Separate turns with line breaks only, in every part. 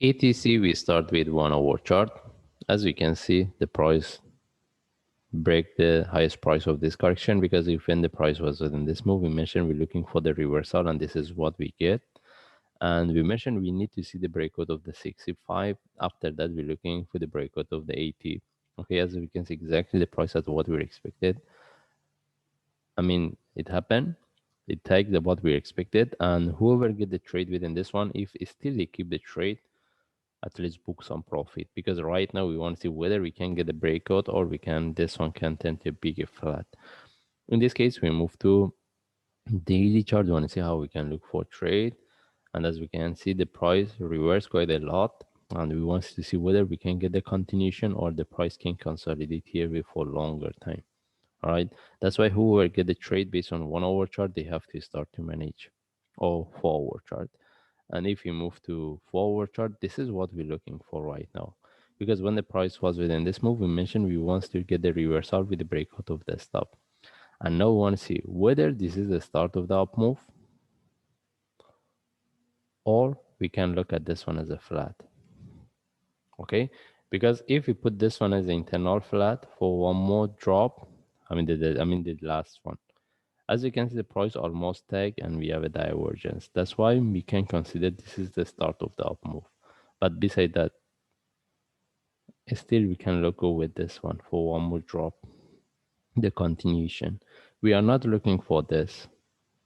ETC, we start with 1 hour chart. As we can see, the price break the highest price of this correction, because if when the price was within this move, we mentioned we're looking for the reversal, and this is what we get. And we mentioned we need to see the breakout of the 65. After that, we're looking for the breakout of the 80. Okay, as we can see, exactly the price at what we expected. I mean, it happened. It takes the what we expected, and whoever get the trade within this one, if still they keep the trade, at least book some profit, because right now we want to see whether we can get a breakout or we can this one can tend to be a flat. In this case, we move to daily chart. We want to see how we can look for trade, and as we can see, the price reversed quite a lot, and we want to see whether we can get the continuation or the price can consolidate here for longer time. All right, that's why whoever get the trade based on 1 hour chart, they have to start to manage or 4 hour chart. And if you move to 4 hour chart, this is what we're looking for right now, because when the price was within this move, we mentioned we want to get the reversal with the breakout of the stop. And now we want to see whether this is the start of the up move, or we can look at this one as a flat. Okay, because if we put this one as an internal flat for one more drop, I mean the last one, as you can see, the price almost tag and we have a divergence. That's why we can consider this is the start of the up move. But beside that, still we can go with this one for one more drop, the continuation. We are not looking for this.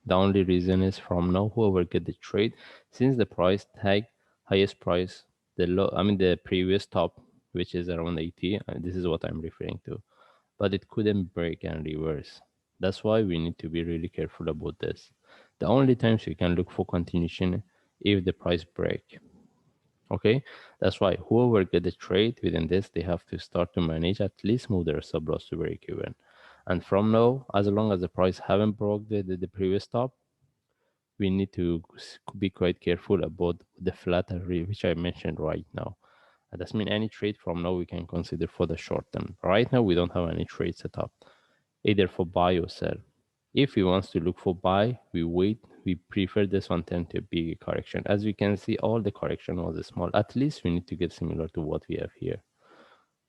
The only reason is from now whoever get the trade, since the price tag highest price, the low, I mean the previous top, which is around 80, and this is what I'm referring to, but it couldn't break and reverse. That's why we need to be really careful about this. The only times you can look for continuation if the price break. Okay, that's why whoever get the trade within this, they have to start to manage, at least move their stop loss to break even. And from now, as long as the price haven't broke the previous top, we need to be quite careful about the flat area, which I mentioned right now. That doesn't mean any trade from now we can consider for the short term. Right now, we don't have any trade set up, either for buy or sell. If we want to look for buy, we wait. We prefer this one tend to be a correction. As we can see, all the correction was small. At least we need to get similar to what we have here.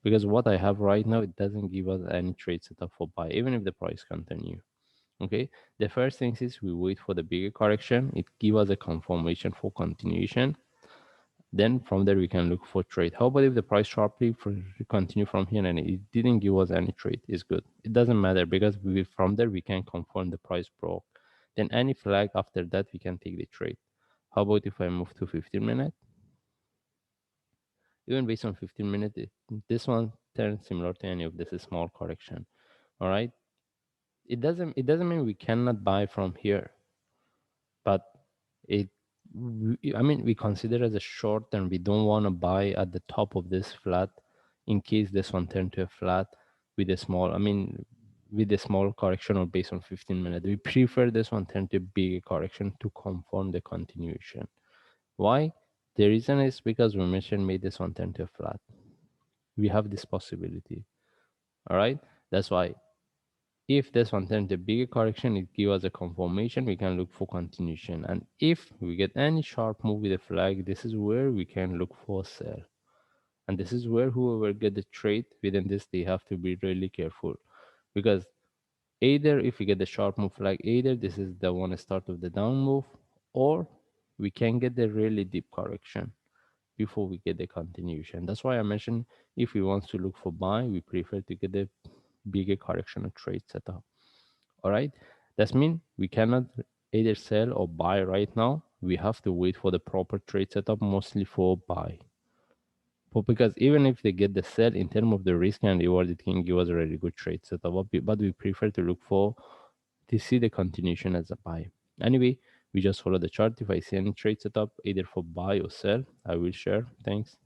Because what I have right now, it doesn't give us any trade setup for buy, even if the price continue. Okay, the first thing is we wait for the bigger correction. It give us a confirmation for continuation. Then from there we can look for trade. How about if the price sharply continue from here and it didn't give us any trade? Is good. It doesn't matter, because from there we can confirm the price broke. Then any flag after that we can take the trade. How about if I move to 15 minute? Even based on 15 minutes, this one turns similar to any of this small correction. All right. It doesn't mean we cannot buy from here, but it I mean we consider as a short and we don't want to buy at the top of this flat in case this one turn to a flat with a small, I mean with a small correction or based on 15 minutes. We prefer this one turn to big correction to confirm the continuation. Why? The reason is because we mentioned made this one turn to a flat. We have this possibility. All right. That's why if this one turns a bigger correction, it gives us a confirmation. We can look for continuation. And if we get any sharp move with a flag, this is where we can look for sell. And this is where whoever get the trade within this, they have to be really careful. Because either if we get the sharp move flag, either this is the one start of the down move, or we can get the really deep correction before we get the continuation. That's why I mentioned if we want to look for buy, we prefer to get the bigger correction or trade setup. All right. That means we cannot either sell or buy right now. We have to wait for the proper trade setup, mostly for buy. But because even if they get the sell in terms of the risk and reward, it can give us a really good trade setup. But we prefer to look for to see the continuation as a buy. Anyway, we just follow the chart. If I see any trade setup, either for buy or sell, I will share. Thanks.